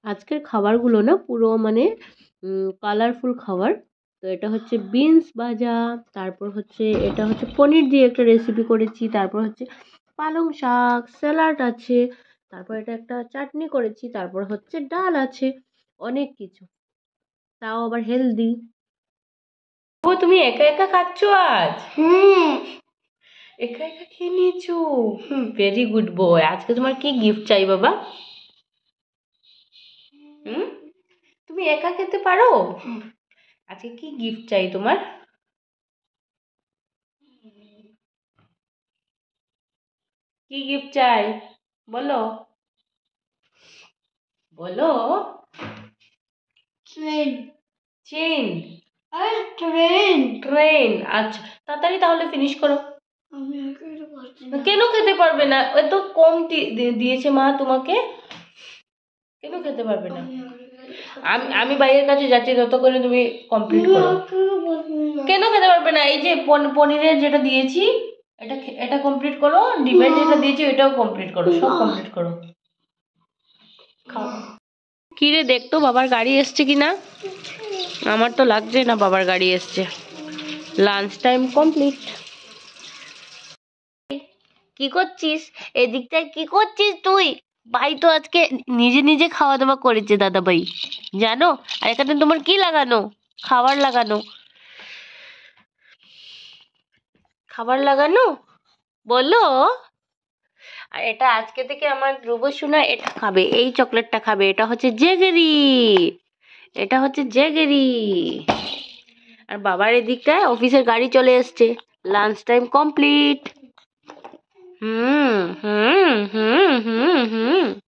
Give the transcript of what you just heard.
আজকের খাবারগুলো না পুরো মানে কালারফুল খাবার। তো এটা হচ্ছে বিনস ভাজা, তারপর হচ্ছে এটা হচ্ছে পনির দিয়ে একটা রেসিপি করেছি, তারপর হচ্ছে পালং শাক, স্যালাড আছে, তারপর এটা একটা চাটনি করেছি, তারপর হচ্ছে ডাল আছে, অনেক কিছু, তাও আবার হেলদি। ও তুমি একা একা খাচ্ছো আজ? একা একা খেয়ে নিয়েছো? Very good boy. আজকে তোমার কি গিফট চাই বাবা? হুম, তুমি একা খেতে পারো? আজকে কি গিফট চাই তোমার? কি গিফট চাই বলো, বলো। ট্রেন। চেন? আরে ট্রেন। ট্রেন, আচ্ছা তাড়াতাড়ি তাহলে ফিনিশ করো। আমি খেতে পারছি না। কেন খেতে পারবে না? এত কম দিয়েছে মা তোমাকে, কেন খেতে পারবে না? আমি আমি বাইরের কাছে যাচ্ছি, তত করে তুমি কমপ্লিট করো। কেন খেতে পারবে না? এই যে পনিরের যেটা দিয়েছি, এটা এটা কমপ্লিট করো, ডিমের যেটা দিয়েছি এটাও কমপ্লিট করো, সব কমপ্লিট করো, খাও। কি রে, দেখতো বাবার গাড়ি এসছে কিনা? আমার তো লাগছে না বাবার গাড়ি এসছে। Lunch time complete. কি করছিস এদিকটায়, কি করছিস তুই? ভাই তো আজকে নিজে নিজে খাওয়া দাওয়া করেছে দাদা ভাই, জানো? আর এখানে তোমার কি লাগানো? খাবার লাগানো, খাবার লাগানো, বলো। আর এটা আজকে থেকে আমার ধ্রুব সোনা এটা খাবে, এই চকলেটটা খাবে, এটা হচ্ছে জেগেরি, এটা হচ্ছে জেগেরি। আর বাবার এদিকটায় অফিসের গাড়ি চলে এসছে, লাঞ্চ টাইম কমপ্লিট। হুম হুম হুম হুম হুম।